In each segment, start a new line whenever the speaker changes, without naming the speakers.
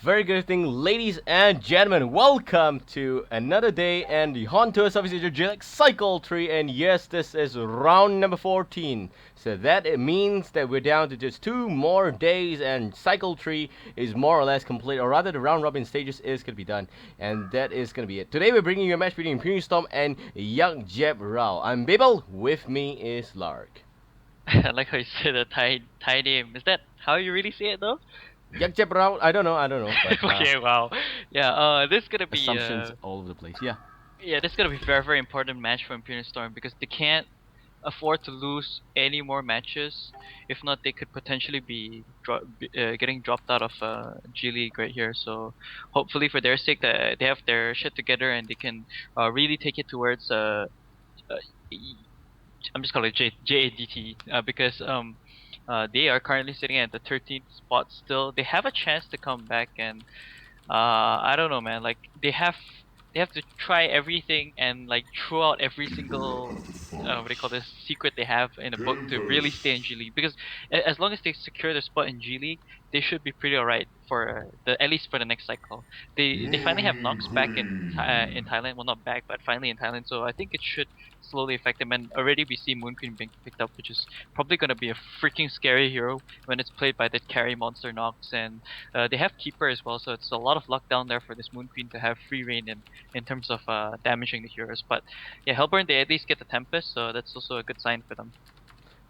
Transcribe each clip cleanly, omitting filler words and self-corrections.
Very good evening, ladies and gentlemen. Welcome to another day and the HoNTourSEA jadT Cycle 3. And yes, this is round number 14. So that it means that we're down to just 2 more days and Cycle 3 is more or less complete. Or rather, the round robin stages is going to be done. And that is going to be it. Today we're bringing you a match between Imperial Storm and jadT. I'm Babael. With me is Lark.
I like how you say the Thai name. Is that how you really say it though?
jadT. I don't know. But
Okay, wow. Yeah, this is gonna be
assumptions all over the place. Yeah.
this is gonna be very very important match for Imperial Storm because they can't afford to lose any more matches. If not, they could potentially be getting dropped out of G League right here. So hopefully for their sake, that they have their shit together and they can really take it towards uh, I'm just calling it jadT because they are currently sitting at the 13th spot still. They have a chance to come back and I don't know, man. Like they have to try everything and like throw out every single what do you call this secret they have in a book to really stay in G League. Because as long as they secure their spot in G League, they should be pretty alright for the at least for the next cycle. They finally have Nox back in Thailand. Well, not back, but finally in Thailand. So I think it should slowly affect them. And already we see Moon Queen being picked up, which is probably gonna be a freaking scary hero when it's played by that carry monster Nox. And they have Keeper as well, so it's a lot of luck down there for this Moon Queen to have free reign in terms of damaging the heroes. But yeah, Hellborn, they at least get the Tempest, so that's also a good sign for them.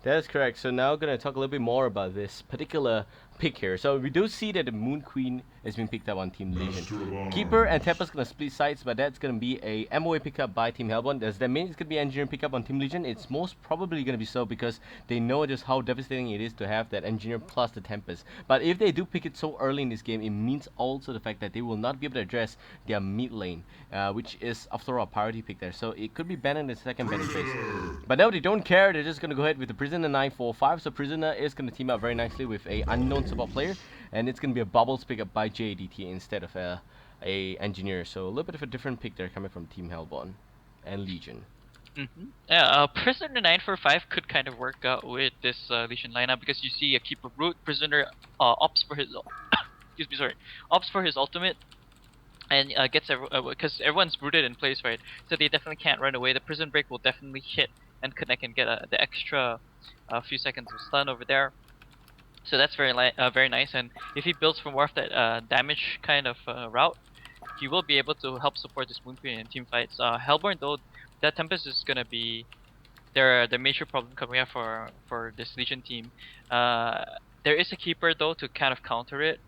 That is correct. So now we're going to talk a little bit more about this particular pick here. So we do see that the Moon Queen has been picked up on Team Legion. Keeper and Tempest going to split sides, but that's going to be a MOA pickup by Team Hellborn. Does that mean it's going to be Engineering pickup on Team Legion? It's most probably going to be so because they know just how devastating it is to have that Engineer plus the Tempest. But if they do pick it so early in this game, it means also the fact that they will not be able to address their mid lane, which is after all a priority pick there. So it could be banned in the second banning phase. But now they don't care. They're just going to go ahead with the Prisoner 945. So Prisoner is going to team up very nicely with a unknown support player, and it's going to be a Bubbles pick up by jadT instead of a Engineer. So a little bit of a different pick there coming from Team Hellborn and Legion.
Yeah, Prisoner 945 could kind of work out with this Legion lineup because you see a Keeper Root, Prisoner opts for his excuse me, sorry, opts for his ultimate and gets because everyone's rooted in place, right? So they definitely can't run away. The Prison Break will definitely hit and connect and get the extra few seconds of stun over there. So that's very nice. And if he builds for more of that damage kind of route, he will be able to help support this Moon Queen in team fights. Hellborn though, that Tempest is gonna be the major problem coming up for this Legion team. There is a Keeper though to kind of counter it.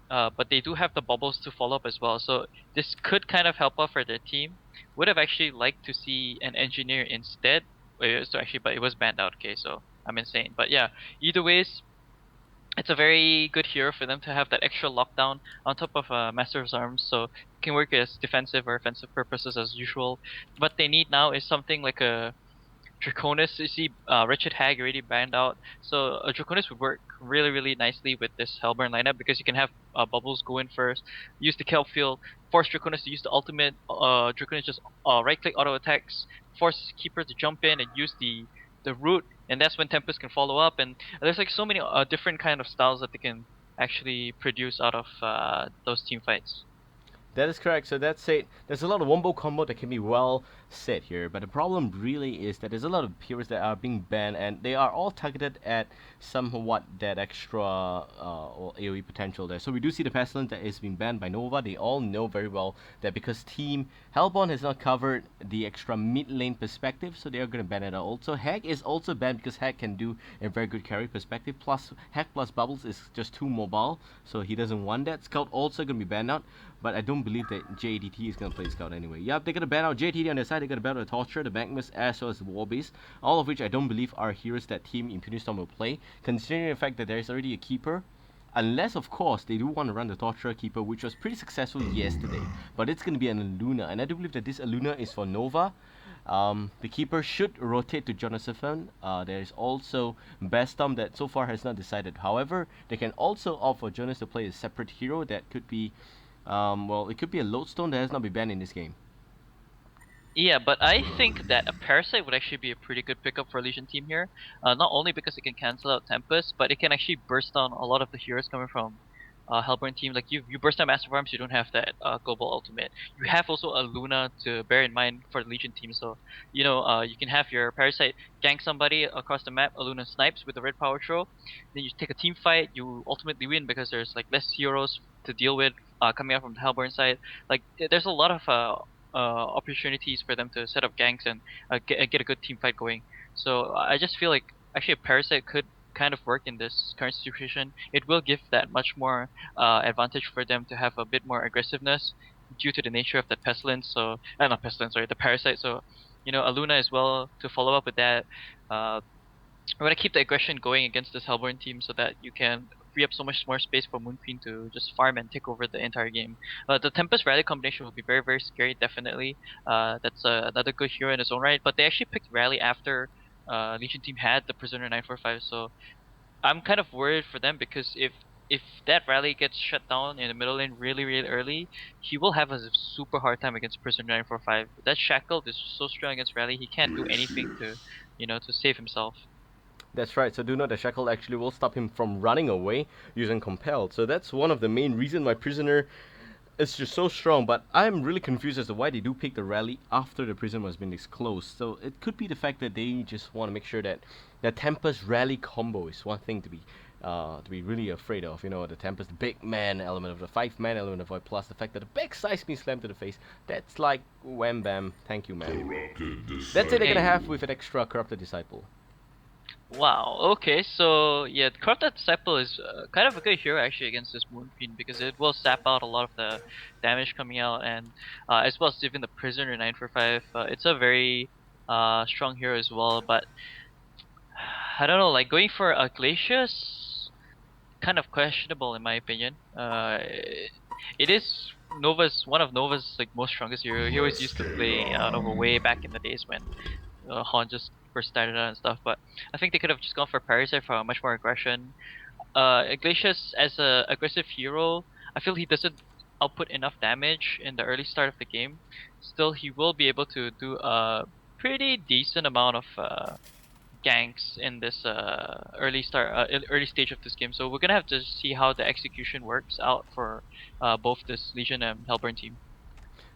But they do have the bubbles to follow up as well, so this could kind of help out for their team. Would have actually liked to see an Engineer instead. So actually, but it was banned out. Okay, so I'm insane. But yeah, either ways, it's a very good hero for them to have that extra lockdown on top of Master of Arms, so it can work as defensive or offensive purposes as usual. What they need now is something like a Draconis. You see, Wretched Hag already banned out, so a Draconis would work really nicely with this Hellborn lineup because you can have Bubbles go in first, use the Kelp Field, force Draconis to use the ultimate. Draconis just right click auto attacks, force Keeper to jump in and use the root, and that's when Tempest can follow up. And there's like so many different kind of styles that they can actually produce out of those team fights.
That is correct. So that's it. There's a lot of wombo combo that can be well said here, but the problem really is that there's a lot of heroes that are being banned, and they are all targeted at somewhat that extra or AoE potential there. So we do see the Pestilence that is being banned by Nova. They all know very well that because Team Hellborn has not covered the extra mid lane perspective, so they are going to ban it out. Also, Hag is also banned because Hag can do a very good carry perspective. Plus, Hag plus Bubbles is just too mobile, so he doesn't want that. Scout also going to be banned out, but I don't believe that jadT is going to play Scout anyway. Yep, they're going to ban out jadT on their side. They're going to ban out the Torture, the Magmus, as well as the Warbeast. All of which I don't believe are heroes that Team Imperial Storm will play, considering the fact that there is already a Keeper. Unless, of course, they do want to run the Torture Keeper, which was pretty successful yesterday. But it's going to be an Aluna, and I do believe that this Aluna is for Nova. The Keeper should rotate to Jonathan. There is also Bestom that so far has not decided. However, they can also opt for Jonas to play a separate hero that could be well, it could be a Lodestone that has not been banned in this game.
Yeah, but I think that a Parasite would actually be a pretty good pickup for Legion team here. Not only because it can cancel out Tempest, but it can actually burst down a lot of the heroes coming from Hellborn team, like you burst out Massive Arms, you don't have that global ultimate. You have also a Luna to bear in mind for the Legion team. So you can have your Parasite gank somebody across the map. A Luna snipes with the red power throw. Then you take a team fight. You ultimately win because there's like less heroes to deal with coming out from the Hellborn side. Like there's a lot of opportunities for them to set up ganks and get a good team fight going. So I just feel like actually a Parasite could kind of work in this current situation. It will give that much more advantage for them to have a bit more aggressiveness due to the nature of the pestilence. So not pestilence, sorry, the Parasite. So a Luna as well to follow up with that. I want to keep the aggression going against this Hellborn team so that you can free up so much more space for Moon Queen to just farm and take over the entire game. The Tempest Rally combination will be very, very scary, definitely. That's another good hero in its own right. But they actually picked Rally after Legion team had the Prisoner 945, so I'm kind of worried for them because if that Rally gets shut down in the middle lane really, really early, he will have a super hard time against Prisoner 945. That Shackled is so strong against Rally, he can't do anything to save himself.
That's right. So do note that Shackle actually will stop him from running away using Compelled. So that's one of the main reasons why Prisoner is just so strong. But I'm really confused as to why they do pick the rally after the prison has been disclosed. So it could be the fact that they just want to make sure that the Tempest rally combo is one thing to be really afraid of. The Tempest, the big man element of the 5-man element of Void, plus the fact that the back size being slammed to the face. That's like wham bam, thank you, man. That's it they're gonna have with an extra Corrupted Disciple.
Wow. Okay. So yeah, Corrupted Disciple is kind of a good hero actually against this Moon Queen because it will sap out a lot of the damage coming out, and as well as even the Prisoner 945. It's a very strong hero as well. But I don't know, like going for a Glacius, kind of questionable in my opinion. It is Nova's one of Nova's like most strongest hero. He always used to play Nova way back in the days when HoN just first started out and stuff. But I think they could have just gone for Parasite for much more aggression. Iglesias as a aggressive hero, I feel he doesn't output enough damage in the early start of the game. Still, he will be able to do a pretty decent amount of ganks in this early stage of this game. So we're gonna have to see how the execution works out for both this Legion and Hellburn team.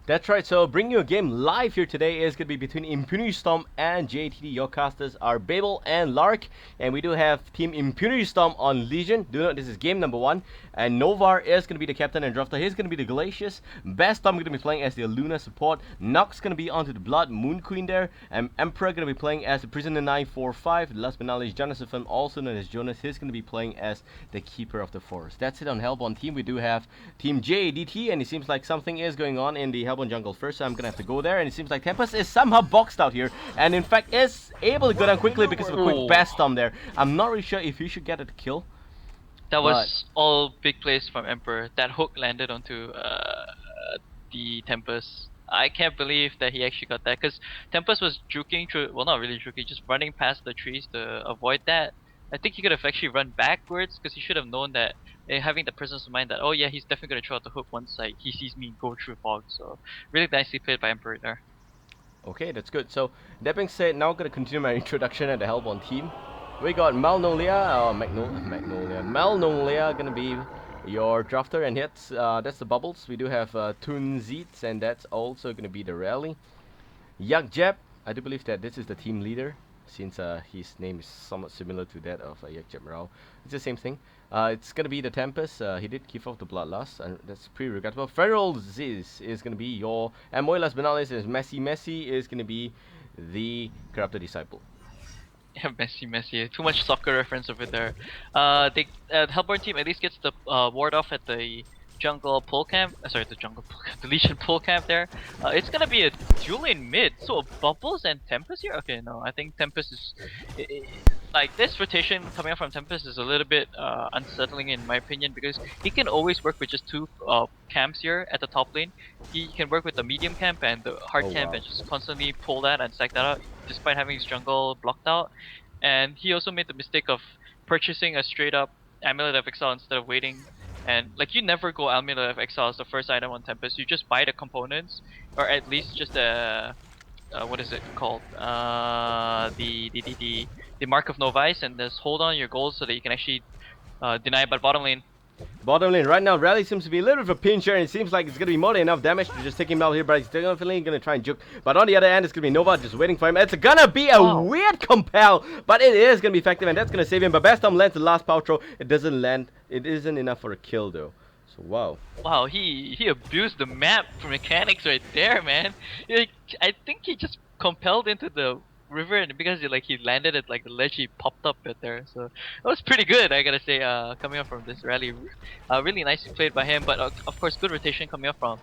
That's right, so bringing you a game live here today is going to be between Impunity Storm and jadT. Your casters are Babael and Lark, and we do have Team Impunity Storm on Legion. Do note this is game number 1, and Novar is going to be the captain and drafter. He's going to be the Glacius. Bastom going to be playing as the Luna support. Nox going to be onto the Blood Moon Queen there, and Emperor going to be playing as the Prisoner 945. Last but not least, Jonathan, also known as Jonas, he's going to be playing as the Keeper of the Forest. That's it on Hellborn team. We do have Team jadT, and it seems like something is going on in the Hellborn jungle first, so I'm gonna have to go there, and it seems like Tempest is somehow boxed out here, and in fact is able to go down quickly because of a quick Bastom there. I'm not really sure if he should get a kill.
That was all big plays from Emperor. That hook landed onto the Tempest. I can't believe that he actually got that, because Tempest was juking through, well, not really juking, just running past the trees to avoid that. I think he could have actually run backwards, because he should have known that, having the presence of mind that, oh yeah, he's definitely going to throw out the hook once he sees me go through fog. So really nicely played by Emperor there.
Okay, that's good. So that being said, now I'm going to continue my introduction at the Hellborn team. We got Magnolia going to be your drafter, and that's the Bubbles. We do have Tunzits, and that's also going to be the Rally. Yakjab, I do believe that this is the team leader, since his name is somewhat similar to that of Yakjab Rao. It's the same thing. It's gonna be the Tempest. He did keep off the Bloodlust, and that's pretty regrettable. Feral Ziz is gonna be your, and Moilas Benalis is Messi is gonna be the Corrupted Disciple.
Yeah, Messi. Too much soccer reference over there. The Hellborn team at least gets the ward off at the jungle pull camp. The Legion pull camp there. It's gonna be a duel in mid. So Bubbles and Tempest here. Okay, no, I think Tempest is like this rotation coming out from Tempest is a little bit unsettling in my opinion, because he can always work with just 2 camps here at the top lane. He can work with the medium camp and the hard camp and just constantly pull that and stack that out, despite having his jungle blocked out. And he also made the mistake of purchasing a straight up Amulet of Exile instead of waiting. And like, you never go Amulet of Exile as the first item on Tempest. You just buy the components, or at least just what is it called? The Mark of Novice, and just hold on your goals so that you can actually deny by bottom lane.
Bottom lane right now, Rally seems to be a little bit of a pinch here, and it seems like it's going to be more than enough damage to just take him out here, but he's definitely going to try and juke. But on the other end, it's going to be Nova just waiting for him. It's going to be a weird compel, but it is going to be effective, and that's going to save him. But Bastom lands the last power throw. It doesn't land. It isn't enough for a kill, though. So, wow.
Wow, he abused the map mechanics right there, man. Like, I think he just compelled into the river, and because he landed at like the ledge, he popped up right there. So that was pretty good, I gotta say. Coming up from this rally, really nicely played by him. But of course, good rotation coming up from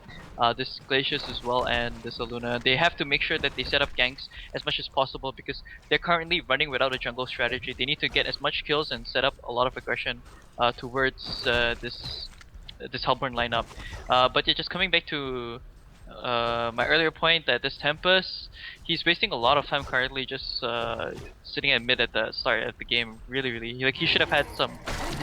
this Glacius as well and this Aluna. They have to make sure that they set up ganks as much as possible because they're currently running without a jungle strategy. They need to get as much kills and set up a lot of aggression towards this Hellborn lineup. But yeah, just coming back to my earlier point that this Tempest, he's wasting a lot of time currently just sitting at mid at the start of the game. Really, he should have had some.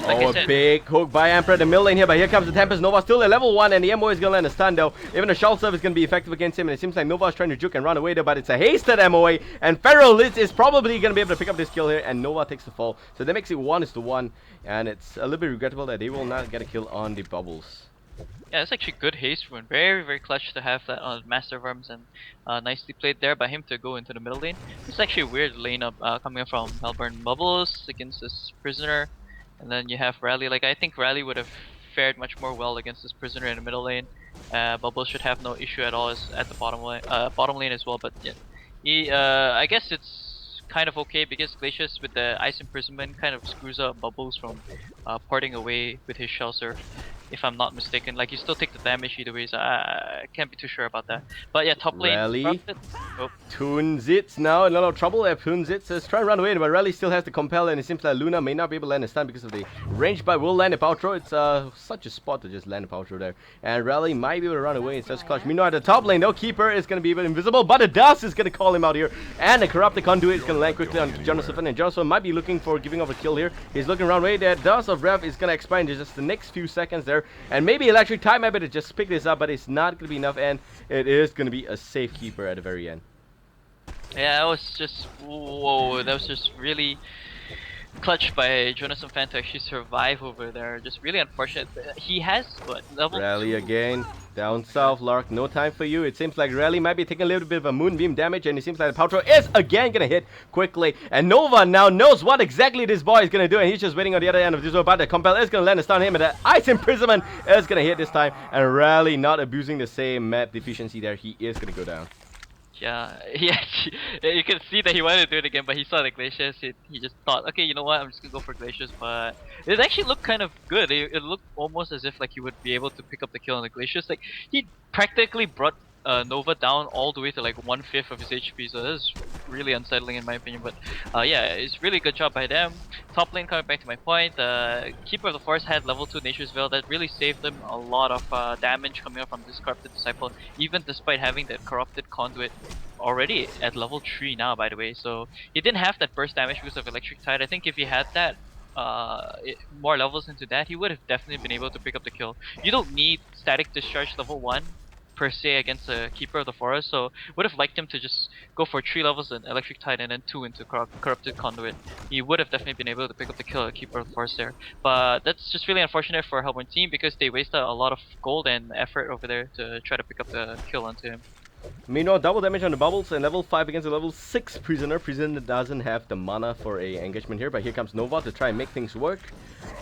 Like I said,
a big hook by Emperor in the middle lane here, but here comes the Tempest. Nova still at level 1, and the MO is gonna land a stun though. Even the Shell Serve is gonna be effective against him, and it seems like Nova is trying to juke and run away though, but it's a hasted MOA, and Feral Lit is probably gonna be able to pick up this kill here, and Nova takes the fall. So that makes it 1-1, and it's a little bit regrettable that they will not get a kill on the bubbles.
yeah, it's actually good haste rune. Very clutch to have that on Master of Arms, and nicely played there by him to go into the middle lane. It's actually a weird lane up coming up from Hellborn Bubbles against this Prisoner, and then you have Rally. Like I think Rally would have fared much more well against this Prisoner in the middle lane. Bubbles should have no issue at all at the bottom lane as well. But yeah, I guess it's kind of okay because Glacius with the Ice Imprisonment kind of screws up Bubbles from parting away with his Shell Surf, if I'm not mistaken. Like you still take the damage either way, so I can't be too sure about that. But yeah, top lane.
Rally. Toonzitz now in a lot of trouble. Toonzitz is trying to run away, but Rally still has the compel, and it seems like Luna may not be able to land a stun because of the range, but will land a power throw. It's such a spot to just land a power throw there. And Rally might be able to run away. It's just clutch. Meanwhile, at the top lane, though, Keeper is going to be even invisible, but the Dust is going to call him out here. And the Corrupted Conduit is going to land quickly on Jonathan, and Jonathan might be looking for giving off a kill here. He's looking around way. That Dust of Rev is going to expire in just the next few seconds there. And maybe Electric Tide might be able to just pick this up, but it's not going to be enough, and it is going to be a safe Keeper at the very end.
Yeah, that was just whoa. That was just really clutch by Jonathan Fan to actually survive over there. Just really unfortunate. He has what level
Rally
2?
again. Down south, Lark. No time for you. It seems like Rally might be taking a little bit of a Moonbeam damage, and it seems like the power throw is again gonna hit quickly. And Nova now knows what exactly this boy is gonna do, and he's just waiting on the other end of this one. But the compel is gonna land a stun him, and the Ice Imprisonment is gonna hit this time. And Rally not abusing the same map deficiency there. He is gonna go down.
Yeah, you can see that he wanted to do it again, but he saw the Glaciers. He just thought, okay, you know what, I'm just gonna go for Glaciers. But it actually looked kind of good. It looked almost as if like he would be able to pick up the kill on the Glaciers. Like he practically brought Nova down all the way to like 1/5 of his HP, so this is really unsettling in my opinion. But yeah, it's really good job by them. Top lane, coming back to my point, Keeper of the Forest had level 2 Nature's Veil that really saved them a lot of damage coming up from this Corrupted Disciple, even despite having that Corrupted Conduit already at level 3 now, by the way. So he didn't have that burst damage because of Electric Tide. I think if he had that more levels into that, he would have definitely been able to pick up the kill. You don't need Static Discharge level 1 per se against a Keeper of the Forest, so would have liked him to just go for 3 levels in Electric Tide and then 2 into Corrupted Conduit. He would have definitely been able to pick up the kill at Keeper of the Forest there. But that's just really unfortunate for Hellborn team because they wasted a lot of gold and effort over there to try to pick up the kill onto him.
Meanwhile, double damage on the bubbles and level 5 against a level 6 Prisoner. Prisoner doesn't have the mana for a engagement here, but here comes Nova to try and make things work.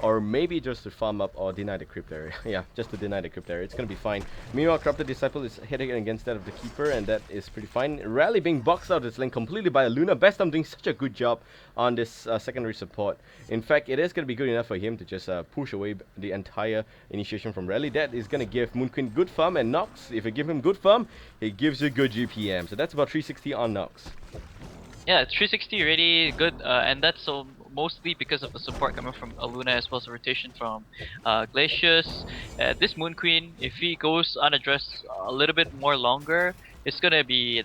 Or maybe just to farm up or deny the creep area. Yeah, just to deny the creep area. It's gonna be fine. Meanwhile, Corrupted Disciple is hitting against that of the Keeper, and that is pretty fine. Rally being boxed out of this lane completely by Luna. Bastom doing such a good job on this secondary support. In fact, it is gonna be good enough for him to just push away the entire initiation from Rally. That is gonna give Moon Queen good farm, and Nox, if you give him good farm, he gives you good GPM. So that's about 360 on Nox.
Yeah, 360 really good, and that's mostly because of the support coming from Aluna as well as the rotation from Glacius. This Moon Queen, if he goes unaddressed a little bit more longer, it's gonna be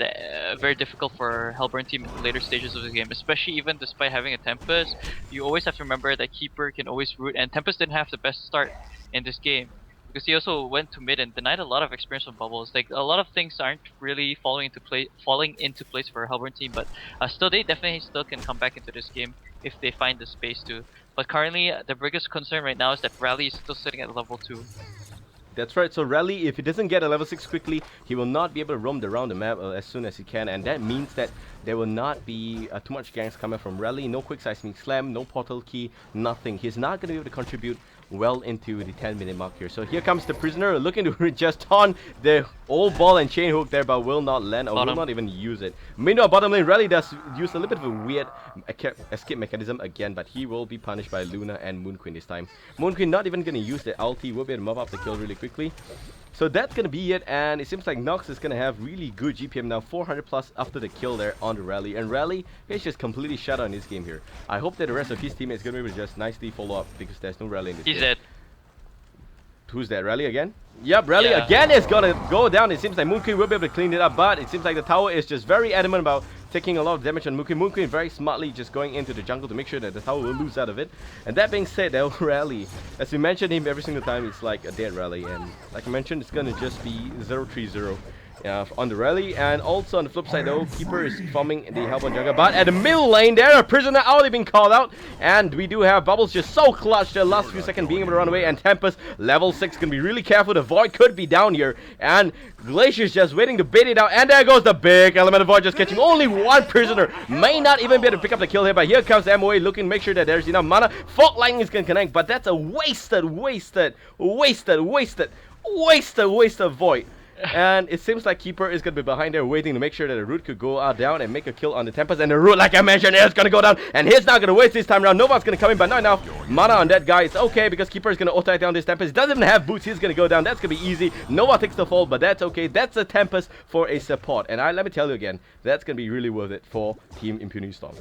very difficult for Hellborn team in the later stages of the game, especially even despite having a Tempest. You always have to remember that Keeper can always root, and Tempest didn't have the best start in this game. because he also went to mid and denied a lot of experience from bubbles. Like a lot of things aren't really falling into place for a Hellborn team, but still they definitely still can come back into this game if they find the space to. But currently, the biggest concern right now is that Rally is still sitting at level 2.
That's right, so Rally, if he doesn't get a level 6 quickly, he will not be able to roam around the map as soon as he can, and that means that there will not be too much ganks coming from Rally, no quick seismic slam, no portal key, nothing. He's not going to be able to contribute well into the 10-minute mark here. So here comes the Prisoner looking to just on the old ball and chain hook there, but will not land or will
Bottom.
not even use it. Meanwhile, bottom lane, Rally does use a little bit of a weird escape mechanism again, but he will be punished by Luna and Moon Queen this time. Moon Queen not even going to use the ulti, will be able to mop up the kill really quickly. So that's gonna be it, and it seems like Nox is gonna have really good GPM now, 400 plus after the kill there on the Rally, and Rally is just completely shut on this game here. I hope that the rest of his teammates gonna be able to just nicely follow up because there's no Rally in this game.
He's dead.
Who's that? Rally again? Yep, Rally
Yeah.
again is gonna go down. It seems like Moon Queen will be able to clean it up, but it seems like the tower is just very adamant about taking a lot of damage on Moon Queen. Moon Queen very smartly just going into the jungle to make sure that the tower will lose out of it. And that being said, that Rally, as we mentioned him every single time, it's like a dead Rally. And like I mentioned, it's gonna just be 0-3-0. On the Rally, and also on the flip side though, Keeper is farming the Hellborn jungle, but at the middle lane there, a Prisoner already being called out, and we do have Bubbles just so clutch the last few seconds being able to run away, and Tempest level 6 can be really careful. The Void could be down here, and Glacier's just waiting to bait it out, and there goes the big Elemental Void just catching only one Prisoner. May not even be able to pick up the kill here, but here comes MOA looking to make sure that there's enough mana. Fog Lightning is gonna connect, but that's a wasted Void. And it seems like Keeper is going to be behind there waiting to make sure that the Root could go down and make a kill on the Tempest. And the Root, like I mentioned, is going to go down. And he's not going to waste this time around. Nova's going to come in, but not enough mana on that guy. It's okay because Keeper is going to auto down this Tempest. He doesn't even have boots. He's going to go down. That's going to be easy. Nova takes the fall, but that's okay. That's a Tempest for a support. And let me tell you again, that's going to be really worth it for Team Impunity Storm.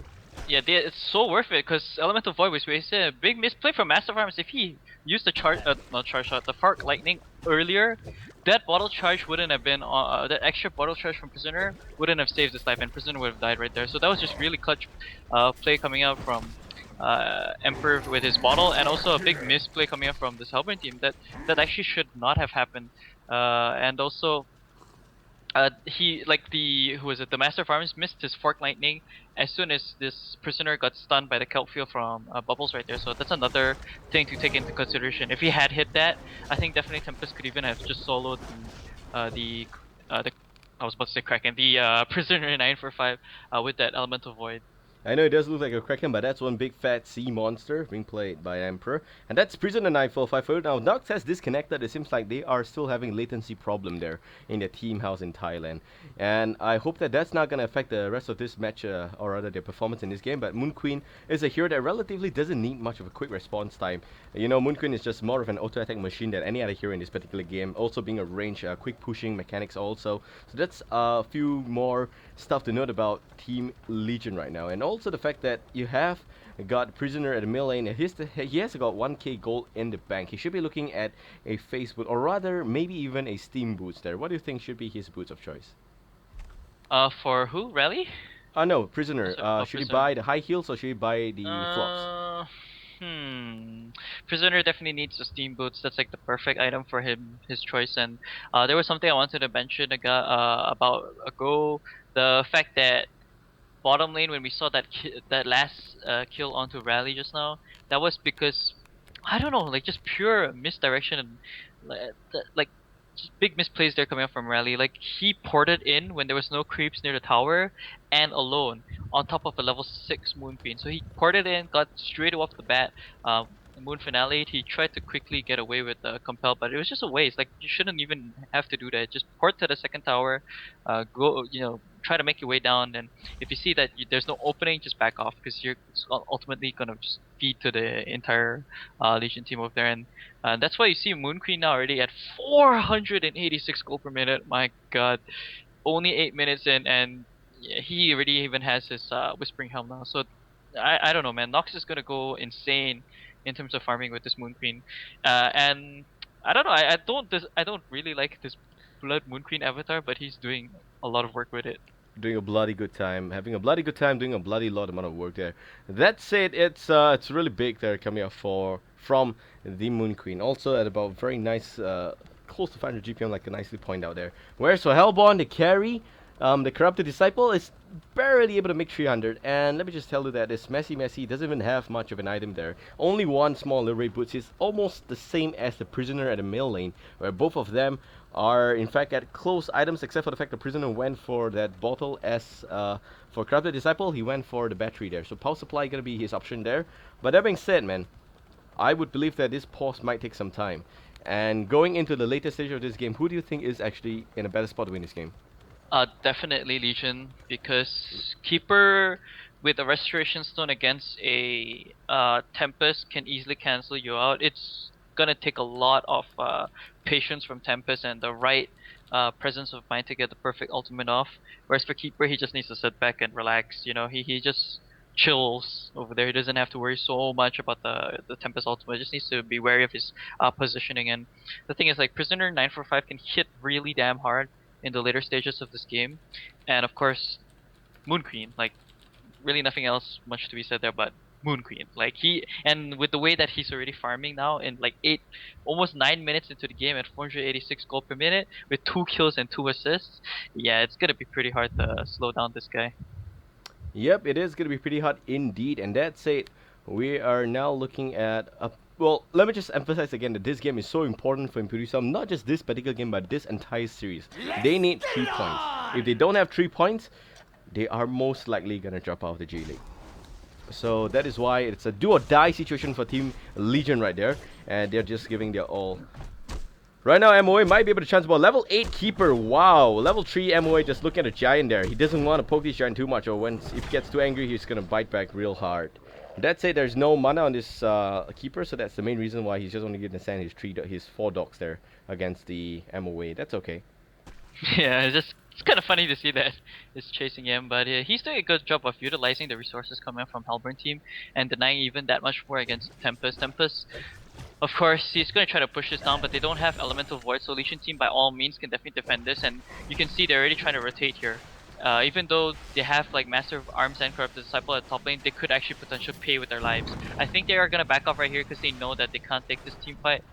Yeah, it's so worth it because Elemental Void was wasted. A big misplay from Master Farms. If he used the the Fark Lightning earlier, that bottle charge wouldn't have been that extra bottle charge from Prisoner wouldn't have saved his life, and Prisoner would have died right there. So that was just really clutch play coming out from Emperor with his bottle, and also a big misplay coming out from this Hellborn team that actually should not have happened. And also. The Master Farms missed his Fork Lightning as soon as this Prisoner got stunned by the Kelp Field from Bubbles right there. So that's another thing to take into consideration. If he had hit that, I think definitely Tempest could even have just soloed the I was about to say Kraken, the Prisoner 945 with that Elemental Void.
I know it does look like a Kraken, but that's one big fat sea monster being played by Emperor. And that's Prisoner 945. Now, Nox has disconnected. It seems like they are still having latency problem there in the team house in Thailand. And I hope that that's not going to affect the rest of this match, or rather their performance in this game. But Moon Queen is a hero that relatively doesn't need much of a quick response time. You know, Moon Queen is just more of an auto-attack machine than any other hero in this particular game. Also being a range, quick pushing mechanics also. So that's a few more stuff to note about Team Legion right now. And also the fact that you have got Prisoner at the middle lane. He has got 1k gold in the bank. He should be looking at a face boot, or rather maybe even a steam boots there. What do you think should be his boots of choice?
For who? Rally?
No, Prisoner. Should he
Prisoner.
buy the high heels or should he buy the flops?
Prisoner definitely needs the steam boots. That's like the perfect item for his choice. And there was something I wanted to mention about ago. The fact that bottom lane, when we saw that last kill onto Rally just now, that was because I don't know, like just pure misdirection and like just big misplays there coming up from Rally. Like he ported in when there was no creeps near the tower and alone on top of a level 6 Moon Queen. So he ported in, got straight off the bat. Moon Finale, he tried to quickly get away with Compel, but it was just a waste. Like you shouldn't even have to do that. Just port to the second tower, go, try to make your way down. And if you see that there's no opening, just back off because you're ultimately gonna just feed to the entire Legion team over there. And that's why you see Moon Queen now already at 486 gold per minute. My God, only 8 minutes in, and he already even has his Whispering Helm now. So I don't know, man. Nox is gonna go insane in terms of farming with this Moon Queen, and I don't know. I don't really like this Blood Moon Queen avatar, but he's doing a lot of work with it.
doing a bloody good time, having a bloody good time, doing a bloody lot amount of work there. That said, it's really big there coming up from the Moon Queen. Also at about very nice, close to 500 GPM, like I nicely point out there. Whereas for Hellborn, the carry, the Corrupted Disciple is barely able to make 300. And let me just tell you that this Messy doesn't even have much of an item there. Only one small little ray boots is almost the same as the Prisoner at the middle lane, where both of them are in fact at close items, except for the fact the Prisoner went for that bottle, as for Corrupted Disciple he went for the battery there. So power supply gonna be his option there. But that being said, man, I would believe that this pause might take some time. And going into the later stage of this game, who do you think is actually in a better spot to win this game?
Definitely Legion, because Keeper with a Restoration Stone against a Tempest can easily cancel you out. It's gonna take a lot of patience from Tempest and the right presence of mind to get the perfect ultimate off. Whereas for Keeper, he just needs to sit back and relax. You know, he just chills over there. He doesn't have to worry so much about the Tempest ultimate. He just needs to be wary of his positioning. And the thing is, like, Prisoner 945 can hit really damn hard in the later stages of this game, and of course Moon Queen, like, really nothing else much to be said there but Moon Queen. Like, he, and with the way that he's already farming now in like almost 9 minutes into the game at 486 gold per minute with 2 kills and 2 assists, yeah, it's gonna be pretty hard to slow down this guy.
Yep, it is gonna be pretty hard indeed. And that's it. We are now looking at a well, let me just emphasize again that this game is so important for Imperial, not just this particular game, but this entire series. They need 3 points. If they don't have 3 points, they are most likely gonna drop out of the J League. So that is why it's a do or die situation for Team Legion right there, and they're just giving their all. Right now, MOA might be able to chance ball. Level 8 Keeper, wow. Level 3 MOA just looking at the Giant there. He doesn't want to poke this Giant too much, or if he gets too angry, he's gonna bite back real hard. That's it. There's no mana on this Keeper, so that's the main reason why he's just only going to send his 4 dogs there against the MOA. That's okay.
Yeah, it's kind of funny to see that it's chasing him, but he's doing a good job of utilizing the resources coming from Hellborn team and denying even that much more against Tempest. Tempest, of course, he's going to try to push this down, but they don't have Elemental Void, so Legion team by all means can definitely defend this, and you can see they're already trying to rotate here. Even though they have like Master of Arms and Corrupted Disciple at top lane, they could actually potentially pay with their lives. I think they are gonna back off right here because they know that they can't take this team fight.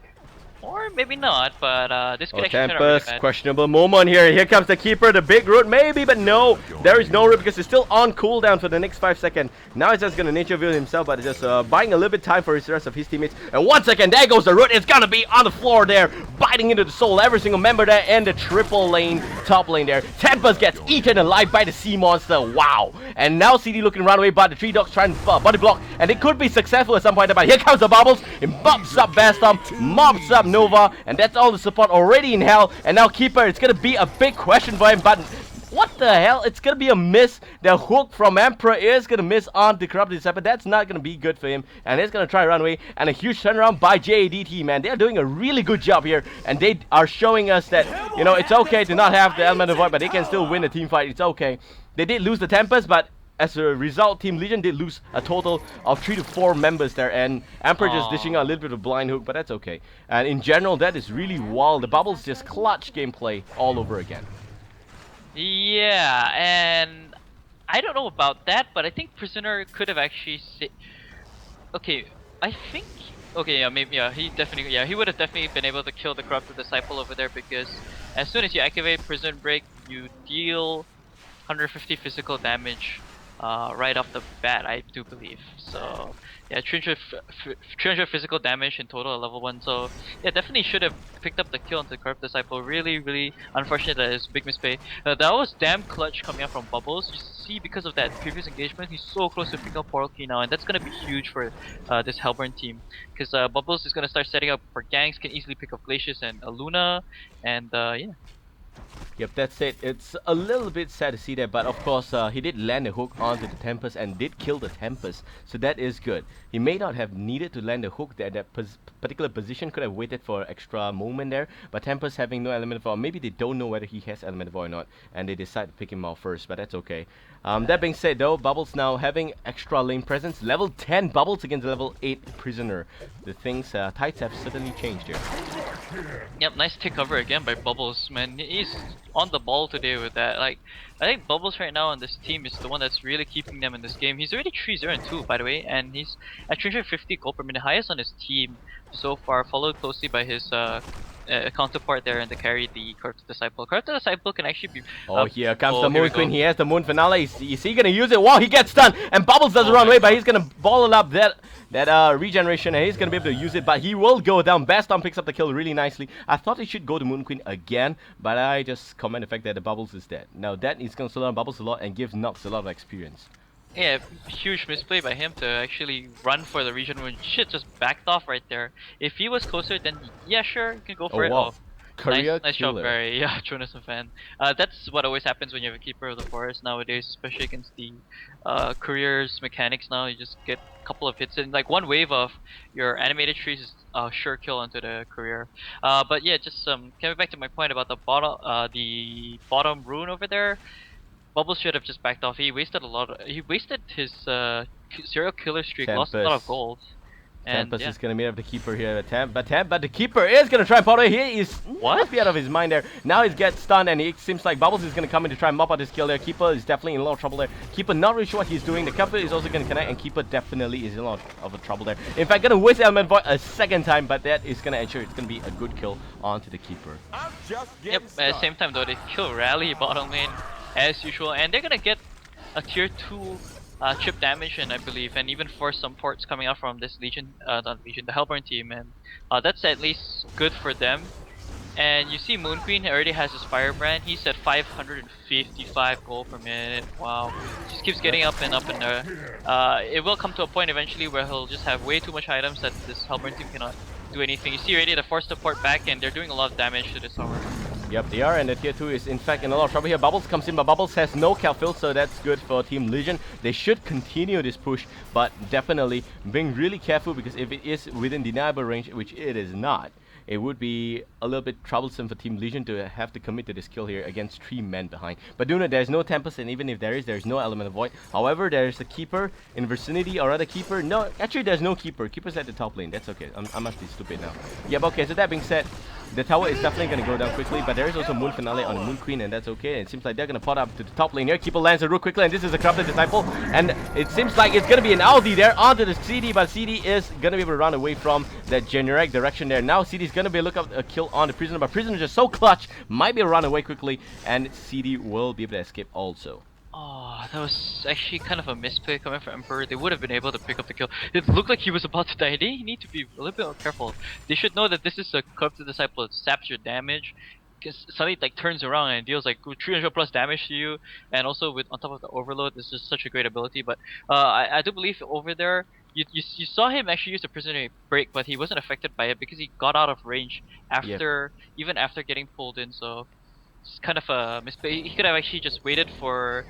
Or maybe not, but this could actually turn out really
Tempest,
bad.
questionable moment here. Here comes the Keeper, the big root, maybe, but no. There is no root because it's still on cooldown for the next 5 seconds. Now he's just going to nature view himself, but just buying a little bit time for the rest of his teammates. And 1 second, there goes the root. It's going to be on the floor there, biting into the soul. Every single member there and the triple lane, top lane there. Tempest gets eaten alive by the sea monster. Wow. And now CD looking run away, but the 3 dogs trying to body block. And they could be successful at some point, but here comes the Bubbles. It mops up Bastom, mops up Nova, and that's all the support already in hell. And now Keeper, it's gonna be a big question for him, but what the hell? It's gonna be a miss. The hook from Emperor is gonna miss on the Corrupted Disciple. That's not gonna be good for him, and he's gonna try to run away. And a huge turnaround by jadT, man. They're doing a really good job here, and they are showing us that, you know, it's okay to not have the Elemental Void, but they can still win a team fight. It's okay. They did lose the Tempest, but as a result, Team Legion did lose a total of 3 to 4 members there, and Emperor just dishing out a little bit of blind hook, but that's okay. And in general, that is really wild. The Bubbles just clutch gameplay all over again.
Yeah, and I don't know about that, but I think Prisoner could have actually okay, I think, okay, yeah, maybe, yeah, he would have definitely been able to kill the Corrupted Disciple over there, because as soon as you activate Prison Break, you deal 150 physical damage right off the bat, I do believe. So yeah, 300 physical damage in total at level 1. So yeah, definitely should have picked up the kill on the Corrupt Disciple. Really unfortunate that it's a big misplay. That was damn clutch coming out from Bubbles. You see, because of that previous engagement, he's so close to picking up Portal Key now, and that's gonna be huge for this Hellborn team, because Bubbles is gonna start setting up for ganks, can easily pick up Glacius and Luna, and yeah.
Yep, that's it. It's a little bit sad to see that, but of course he did land a hook onto the Tempest and did kill the Tempest, so that is good. He may not have needed to land a hook at that particular position, could have waited for an extra moment there, but Tempest having no Elemental Void, maybe they don't know whether he has Elemental Void or not, and they decide to pick him out first, but that's okay. That being said though, Bubbles now having extra lane presence, level 10 Bubbles against level 8 Prisoner. The things, tides have certainly changed here.
Yep, nice take cover again by Bubbles, man. He's on the ball today with that. Like, I think Bubbles right now on this team is the one that's really keeping them in this game. He's already 3-0-2, by the way, and he's at 350 gold per minute, highest on his team so far, followed closely by his counterpart there in the carry, the Corrupted Disciple. Corrupted Disciple can actually be.
Oh, here comes
oh,
the
here we
Moon Queen.
go.
He has the Moon Finale. Is he gonna use it? Wow, he gets stunned, and Bubbles doesn't
Oh
run
my
away, but
God.
he's gonna ball up that regeneration, and he's gonna be able to use it. But he will go down. Baston picks up the kill really nicely. I thought he should go to Moon Queen again, but I just comment the fact that the Bubbles is dead. Now that is gonna slow down Bubbles a lot and give Nox a lot of experience.
Yeah, huge misplay by him to actually run for the region when shit just backed off right there. If he was closer, then yeah, sure, you can go for
Oh
it.
wow.
Oh,
Career
nice job,
killer.
Barry. Yeah, Jonathan fan. That's what always happens when you have a keeper of the forest nowadays, especially against the careers mechanics. Now you just get a couple of hits and like one wave of your animated trees is sure kill onto the career. But yeah, just coming back to my point about the bottom rune over there. Bubbles should have just backed off. He wasted a lot. He wasted his serial killer streak. Lost a lot of
Tempest.
gold. And
Tempest
yeah.
is gonna meet up the keeper here but the keeper is gonna try and pot away. He is
What?
must be out of his mind there. Now he gets stunned and it seems like Bubbles is gonna come in to try and mop out his kill there. Keeper is definitely in a lot of trouble there. Keeper not really sure what he's doing. The keeper is also gonna connect and Keeper definitely is in a lot of trouble there. In fact, gonna waste Element Void a second time, but that is gonna ensure it's gonna be a good kill onto the keeper.
Yep. At the same time though, they kill Rally bottom lane as usual, and they're gonna get a tier 2 chip damage, and I believe, and even force some ports coming out from this Legion, not Legion, the Hellborn team, and that's at least good for them. And you see Moon Queen already has his Firebrand. He's at 555 gold per minute. Wow, just keeps getting up and up, and it will come to a point eventually where he'll just have way too much items that this Hellborn team cannot do anything. You see already the force the port back, and they're doing a lot of damage to this tower.
Yep, they are, and the tier 2 is in fact in a lot of trouble here. Bubbles comes in, but Bubbles has no Calfill, so that's good for Team Legion. They should continue this push, but definitely being really careful, because if it is within deniable range, which it is not, it would be a little bit troublesome for Team Legion to have to commit to this kill here against 3 men behind. But do note, there's no Tempest, and even if there is no Element of Void. However, there's a Keeper in vicinity, or rather Keeper. No, actually there's no Keeper. Keeper's at the top lane. That's okay. I must be stupid now. Yep, okay, so that being said, the tower is definitely going to go down quickly, but there is also Moon Finale on the Moon Queen, and that's okay. And it seems like they're going to pot up to the top lane here. Keeper lands a root quickly, and this is a Corrupted Disciple. And it seems like it's going to be an Aldi there onto the CD, but CD is going to be able to run away from that generic direction there. Now CD is going to be looking up a kill on the Prisoner, but Prisoner is just so clutch, might be able to run away quickly, and CD will be able to escape also.
Oh, that was actually kind of a misplay coming from Emperor. They would have been able to pick up the kill. It looked like he was about to die. They need to be a little bit more careful. They should know that this is a Corrupted Disciple. It saps your damage. Because suddenly like turns around and deals like 300 plus damage to you, and also with on top of the overload, this is such a great ability. But I do believe over there you saw him actually use the prisoner break, but he wasn't affected by it because he got out of range after even after getting pulled in. So it's kind of a misplay. He could have actually just waited for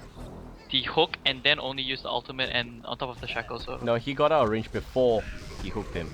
the hook and then only used the ultimate and on top of the shackle. So
No, he got out of range before he hooked him.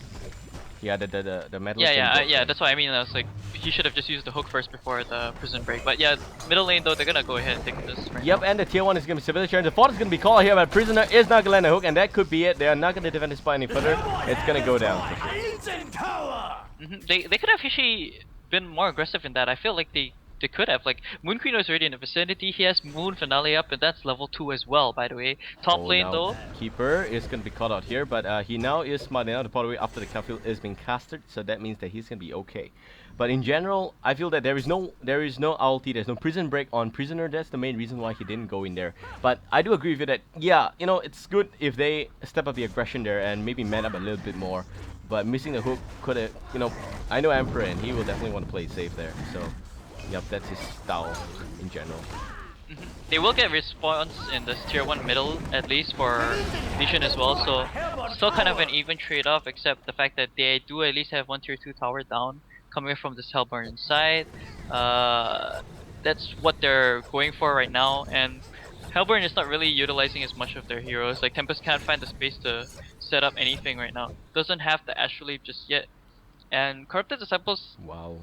Yeah, the metal.
yeah, that's what I mean. I was like, he should have just used the hook first before the prison break. But yeah, middle lane though, they're gonna go ahead and take this right
Yep,
now.
and the tier 1 is going to be Civil Challenge. The fort is going to be called here, but Prisoner is not going to land a hook, and that could be it. They are not going to defend this spot any further. It's going to go down for sure.
They could have actually been more aggressive in that. I feel like they could have. Like, Moon Queen was already in the vicinity. He has Moon Finale up, and that's level 2 as well, by the way. Top lane
now
though.
Keeper is going to be caught out here, but he now is smart enough to pot away after the Calfield is being casted, so that means that he's going to be okay. But in general, I feel that there is no ulti, there's no prison break on Prisoner. That's the main reason why he didn't go in there. But I do agree with you that, yeah, you know, it's good if they step up the aggression there and maybe man up a little bit more. But missing the hook could have, you know, I know Emperor and he will definitely want to play it safe there. So, yep, that's his style in general.
They will get response in this tier 1 middle, at least for Legion as well, so still kind of an even trade-off, except the fact that they do at least have 1 tier 2 tower down coming from this Hellborn side. That's what they're going for right now, and Hellborn is not really utilizing as much of their heroes. Like, Tempest can't find the space to set up anything right now. Doesn't have the Astral Leaf just yet. And Corrupted Disciples
Wow.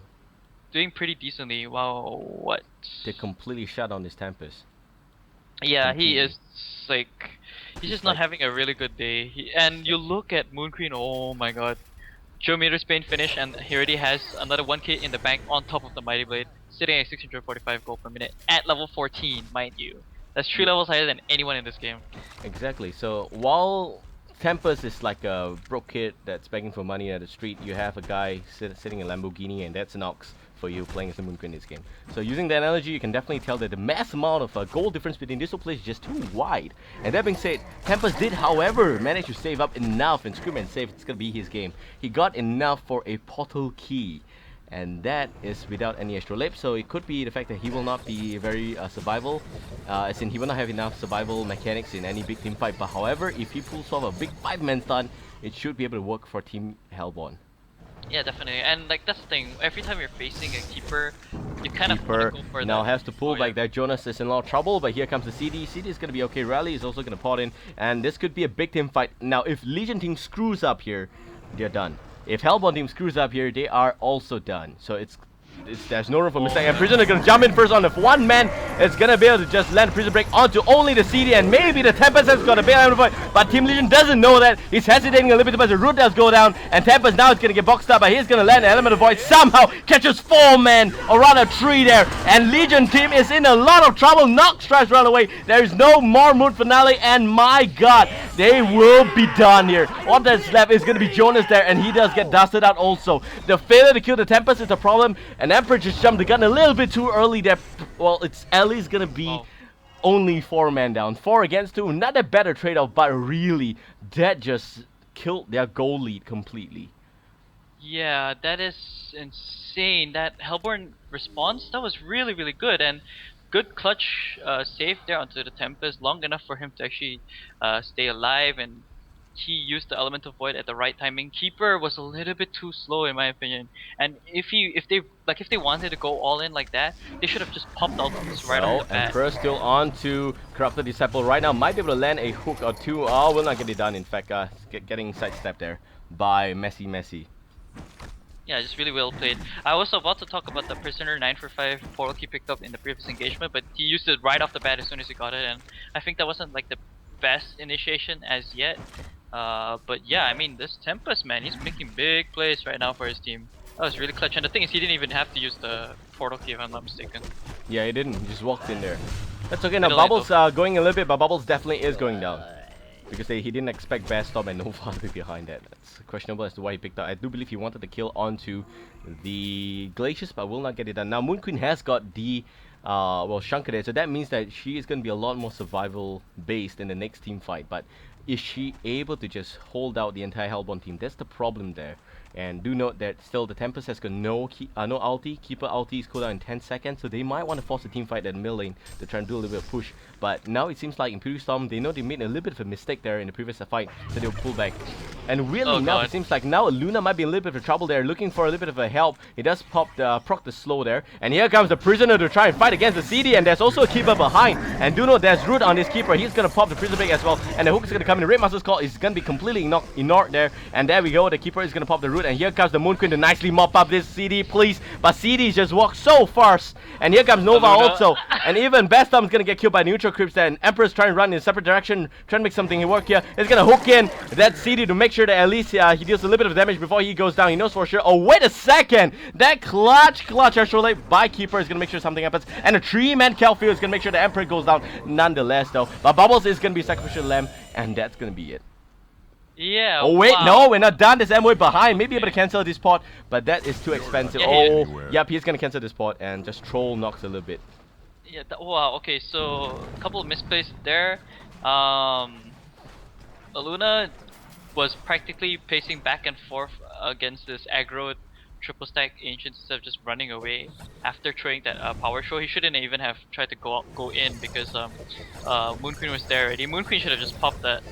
doing pretty decently. Wow, what?
They completely shut down this Tempest.
Yeah, he
Completely.
is like he's just not
like-
having a really good day. And you look at Moon Queen, oh my god. Geometer's Bane finish, and he already has another 1k in the bank on top of the Mighty Blade, sitting at 645 gold per minute at level 14, mind you. That's 3 levels higher than anyone in this game.
Exactly. So while Tempest is like a broke kid that's begging for money at the street, you have a guy sitting in a Lamborghini, and that's Nox for you playing as the Moon Queen in this game. So using the analogy, you can definitely tell that the mass amount of goal difference between these two players is just too wide. And that being said, Tempest did, however, manage to save up enough and scream and save. It's gonna be his game. He got enough for a portal key. And that is without any extra lip, so it could be the fact that he will not be very survival, as in he will not have enough survival mechanics in any big team fight. But however, if he pulls off a big 5-man stun, it should be able to work for Team Hellborn.
Yeah, definitely. And like that's the thing. Every time you're facing a keeper, you kind of want
Keeper
to go for
now
that.
has to pull
Oh,
back
yeah.
there. Jonas is in a lot of trouble, but here comes the CD. CD is going to be okay. Rally is also going to pot in, and this could be a big team fight. Now, if Legion team screws up here, they're done. If Hellborn team screws up here, they are also done. So there's no room for mistake. And Prisoner gonna jump in first on the one man. It's gonna be able to just land Prison Break onto only the CD, and maybe the Tempest has got a bit of a fight. But Team Legion doesn't know that. He's hesitating a little bit, but the root does go down, and Tempest now is gonna get boxed up. But he's gonna land an Element of Void. Somehow catches 4 men, or rather 3 there. And Legion team is in a lot of trouble. Nox tries to run away. There is no more Moon Finale, and my God, they will be done here. All that's left is gonna be Jonas there, and he does get dusted out also. The failure to kill the Tempest is a problem, and Emperor just jumped the gun a little bit too early there. Well, it's at least gonna be only 4 men down. 4 against 2, not a better trade-off, but really, that just killed their goal lead completely.
Yeah, that is insane. That Hellborn response, that was really, really good. And good clutch save there onto the Tempest, long enough for him to actually stay alive, and he used the Elemental Void at the right timing. Keeper was a little bit too slow in my opinion, and if they wanted to go all in like that, they should have just popped ultimates right off the bat.
Emperor still on to Corrupted Disciple right now, might be able to land a hook or 2. Oh, will not get it done. In fact, getting sidestepped there by Messi.
Yeah, just really well played. I was about to talk about the Prisoner 945 portal key picked up in the previous engagement, but he used it right off the bat as soon as he got it, and I think that wasn't like the best initiation as yet. But yeah, I mean, this Tempest, man, he's making big plays right now for his team. That was really clutch, and the thing is, he didn't even have to use the portal key if I'm not mistaken.
Yeah, he didn't. He just walked in there. That's okay. Now
Middle
Bubbles going a little bit, but Bubbles definitely is going down. Because he didn't expect Bastom and Nova to be behind that. That's questionable as to why he picked up. I do believe he wanted to kill onto the Glaciers, but will not get it done. Now Moon Queen has got the Shankar, so that means that she is going to be a lot more survival based in the next team fight. But is she able to just hold out the entire Hellborn team? That's the problem there. And do note that still the Tempest has got no ulti. Keeper ulti is cooldown in 10 seconds, so they might want to force a team fight at the middle lane to try and do a little bit of push. But now it seems like Imperial Storm, they know they made a little bit of a mistake there in the previous fight, so they'll pull back. And really now it seems like now Luna might be in a little bit of trouble there, looking for a little bit of a help. He does proc the slow there, and here comes the Prisoner to try and fight against the CD, and there's also a Keeper behind. And do note there's Root on this Keeper, he's gonna pop the Prisoner back as well, and the hook is gonna come in. The Red Master's Call is gonna be completely ignored there, and there we go, the Keeper is gonna pop the Root, and here comes the Moon Queen to nicely mop up this CD, please. But CD just walks so fast, and here comes Nova also, and even Bastom is gonna get killed by neutral creeps there, and Emperor's trying to run in a separate direction, trying to make something work here. He's gonna hook in that CD to make sure that at least he deals a little bit of damage before he goes down. He knows for sure. Oh, wait a second! That clutch actually by Keeper is gonna make sure something happens, and a 3-man Kelfield is gonna make sure the Emperor goes down nonetheless though. But Bubbles is gonna be sacrificial lamb, and that's gonna be it.
Yeah.
Oh wait, no, we're not done. There's Amway behind. Maybe able to cancel this pot, but that is too expensive. Oh, yep, he's gonna cancel this pot and just troll Nox a little bit.
Yeah. Wow. Okay. So a couple of misplays there. Luna was practically pacing back and forth against this aggro triple stack ancient instead of just running away after throwing that power show. He shouldn't even have tried to go in because Moon Queen was there already. Moon Queen should have just popped that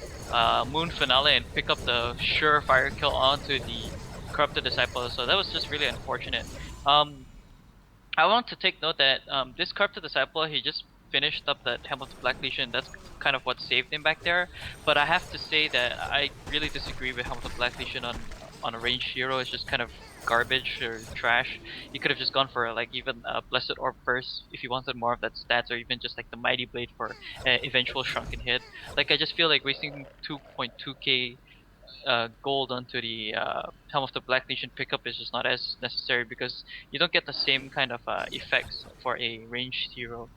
Moon Finale and pick up the surefire kill onto the Corrupted Disciple. So that was just really unfortunate. I want to take note that this Corrupted Disciple, he just finished up that Helm of the Black Legion. That's kind of what saved him back there. But I have to say that I really disagree with Helm of the Black Legion on a ranged hero. It's just kind of garbage or trash. You could have just gone for like even a Blessed Orb first if you wanted more of that stats, or even just like the Mighty Blade for eventual Shrunken Head. Like I just feel like wasting 2.2k gold onto the Helm of the Black Legion pickup is just not as necessary because you don't get the same kind of effects for a ranged hero.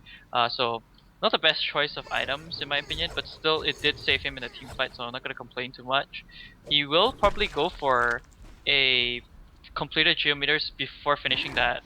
So not the best choice of items in my opinion, but still it did save him in a team fight, so I'm not gonna complain too much. He will probably go for a completed geometers before finishing that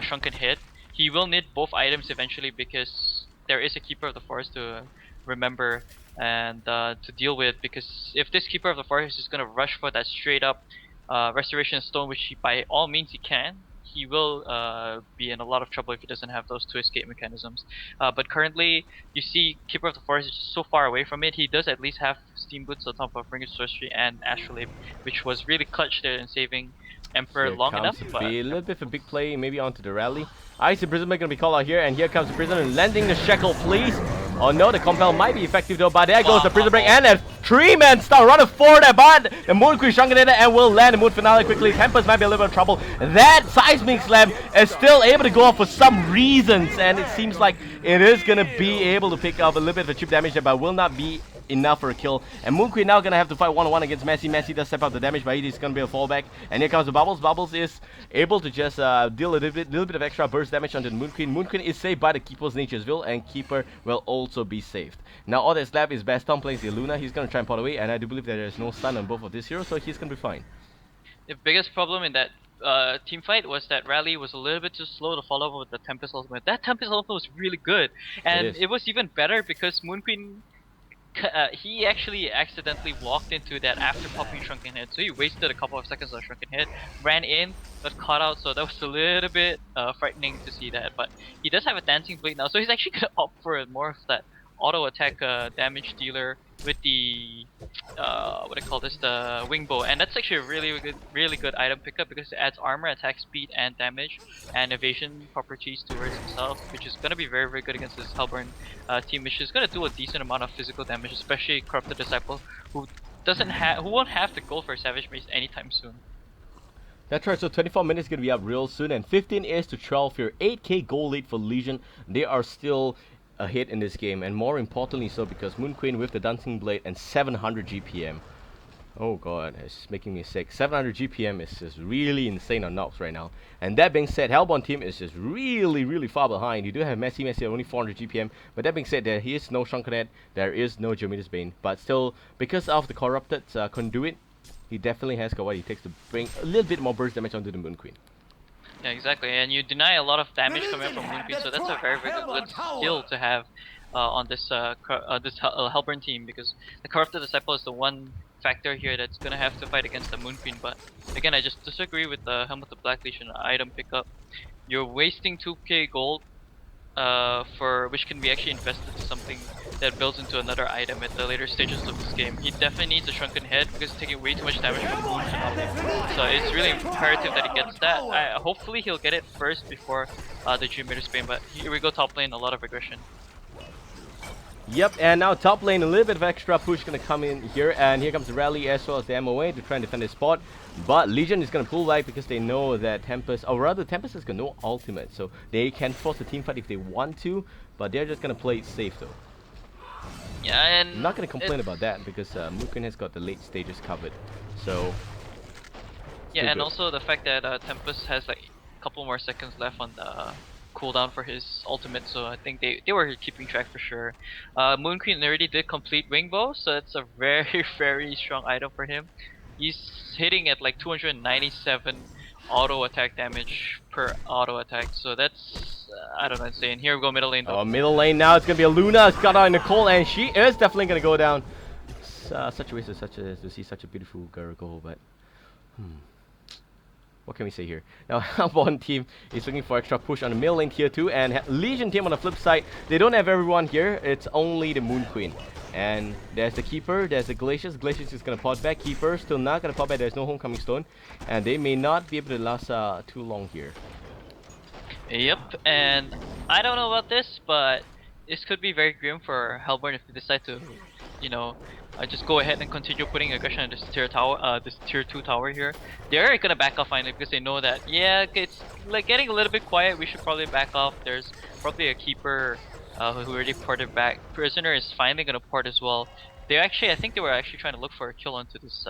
shrunken head. He will need both items eventually because there is a Keeper of the Forest to remember and to deal with, because if this Keeper of the Forest is gonna rush for that straight up Restoration Stone, which he by all means he can, he will be in a lot of trouble if he doesn't have those two escape mechanisms. But currently, you see Keeper of the Forest is just so far away from it. He does at least have Steam Boots on top of Ring of Sorcery and Astrolabe, which was really clutch there in saving Emperor
Here
long
comes
enough.
a little bit of a big play, maybe onto the rally. Ice Imprisonment gonna be called out here, and here comes the Prisoner landing the Shackle, please. Oh no, the Compel might be effective though, but there goes the Prison Break, and a 3-man start, run of 4 there, but the Moon Queen shrunken in and will land the Moon Finale quickly. Tempest might be a little bit of trouble. That Seismic Slam is still able to go off for some reasons, and it seems like it is gonna be able to pick up a little bit of a chip damage there, but will not be enough for a kill. And Moon Queen now gonna have to fight one-on-one against Messi. Messi does step up the damage, but he's gonna be a fallback. And here comes the Bubbles. Bubbles is able to just deal a little bit of extra burst damage onto the Moon Queen. Moon Queen is saved by the Keeper's Nature's Will, and Keeper will also be saved. Now all that's left is Baston plays the Luna. He's gonna try and pot away, and I do believe that there's no stun on both of these heroes, so he's gonna be fine.
The biggest problem in that team fight was that Rally was a little bit too slow to follow up with the Tempest ultimate. That Tempest ultimate was really good, and it was even better because Moon Queen, he actually accidentally walked into that after popping Shrunken Head, so he wasted a couple of seconds on Shrunken Head, ran in, got caught out, so that was a little bit frightening to see that. But he does have a Dancing Blade now, so he's actually gonna opt for more of that auto attack damage dealer with the what do I call this, the wing bow, and that's actually a really good item pickup because it adds armor, attack speed, and damage, and evasion properties towards himself, which is gonna be very good against this Hellborn team, which is gonna do a decent amount of physical damage, especially Corrupted Disciple, who won't have to go for Savage Mace anytime soon.
That's right, so 24 minutes is going to be up real soon, and 15 is to 12 here. 8k gold lead for Legion. They are still a hit in this game, and more importantly so because Moon Queen with the Dancing Blade and 700 GPM. Oh god, it's making me sick. 700 GPM is just really insane on Nox right now. And that being said, Hellborn team is just really far behind. You do have Messi at only 400 GPM, but that being said, there is no Shrunken Head, there is no Geometer's Bane, but still, because of the Corrupted Conduit, he definitely has got what it takes to bring a little bit more burst damage onto the Moon Queen.
Yeah, exactly, and you deny a lot of damage coming up from Moon Queen, so that's a very good skill to have on this Hellborn team, because the Corrupted Disciple is the one factor here that's gonna have to fight against the Moon Queen. But again, I just disagree with the Helm of the Black Legion item pickup. You're wasting 2k gold for which can be actually invested to something that builds into another item at the later stages of this game. He definitely needs a Shrunken Head because he's taking way too much damage from wounds and all that. So it's really imperative that he gets that. Hopefully he'll get it first before the Geometer Spain, but here we go top lane, a lot of aggression.
Yep, and now top lane, a little bit of extra push gonna come in here, and here comes the Rally as well as the MOA to try and defend his spot. But Legion is gonna pull back because they know that Tempest, or rather Tempest has got no ultimate, so they can force the team fight if they want to, but they're just gonna play it safe though.
Yeah, and
I'm not gonna complain about that because Moon Queen has got the late stages covered, so
yeah, and also the fact that Tempest has like a couple more seconds left on the cooldown for his ultimate, so I think they were keeping track for sure. Moon Queen already did complete Wing Bow, so it's a very strong item for him. He's hitting at like 297 auto attack damage per auto attack, so that's I don't know, insane. Here we go middle lane though.
Oh, middle lane now, it's gonna be a Luna. It's got out Nicole, and she is definitely gonna go down. Such a waste of to see such a beautiful girl go, but what can we say here? Now, Hellborn team is looking for extra push on the middle lane tier 2, and Legion team on the flip side, they don't have everyone here. It's only the Moon Queen. And there's the Keeper, there's the Glacius. Glacius is gonna pot back. Keeper still not gonna pot back. There's no Homecoming Stone, and they may not be able to last too long here.
Yep, and I don't know about this, but this could be very grim for Hellborn if they decide to, you know, just go ahead and continue putting aggression on this tier tower, this tier 2 tower here. They're gonna back off finally because they know that, yeah, it's like getting a little bit quiet. We should probably back off. There's probably a Keeper who already ported back. Prisoner is finally gonna port as well. I think they were actually trying to look for a kill onto this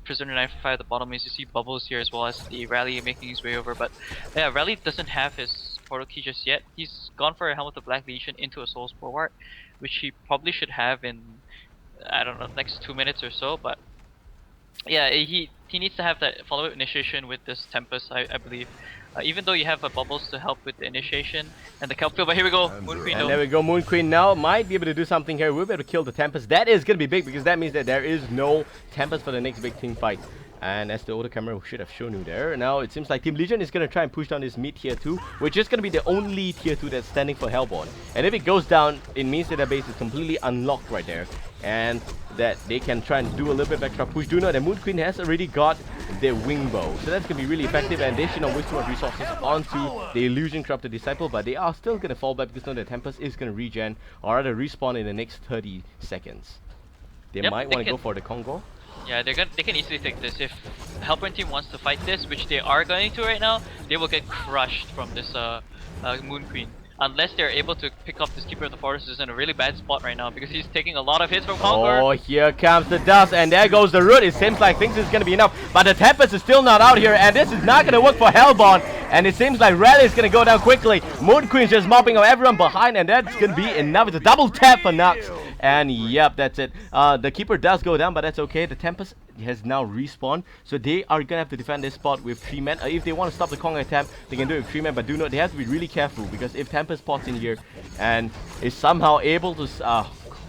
Prisoner 945 at the bottom lanes. You see Bubbles here as well as the Rally making his way over, but yeah, Rally doesn't have his portal key just yet. He's gone for a Helmet of Black Legion into a Soul's Bulwark, which he probably should have in, I don't know, next 2 minutes or so, but yeah, he needs to have that follow-up initiation with this Tempest, I believe. Even though you have Bubbles to help with the initiation and the Kelp field, but here we go, Moon Queen.
And there we go, Moon Queen now might be able to do something here. We'll be able to kill the Tempest. That is going to be big because that means that there is no Tempest for the next big team fight. And as the older camera should have shown you there, now it seems like Team Legion is going to try and push down this mid tier 2, which is going to be the only tier 2 that's standing for Hellborn. And if it goes down, it means that their base is completely unlocked right there. And that they can try and do a little bit of extra push. Do know that Moon Queen has already got their wing bow, so that's going to be really effective, and they should not waste too much resources onto the Illusion Corrupted Disciple, but they are still going to fall back because now the Tempest is going to regen, or rather respawn in the next 30 seconds. They might want to go for the Congo.
Yeah, they can easily take this. If Hellborn team wants to fight this, which they are going to right now, they will get crushed from this Moon Queen. Unless they're able to pick up this Keeper of the Forest, is in a really bad spot right now because he's taking a lot of hits from Conqueror.
Oh, here comes the dust, and there goes the root. It seems like things is going to be enough, but the Tempest is still not out here, and this is not going to work for Hellborn. And it seems like Rally is going to go down quickly. Moon Queen's just mopping up everyone behind, and that's going to be enough. It's a double tap for Nux. And yep, that's it. The Keeper does go down, but that's okay. The Tempest has now respawned, so they are gonna have to defend this spot with 3 men. If they want to stop the Kong attempt, they can do it with 3 men, but do note they have to be really careful because if Tempest spots in here and is somehow able to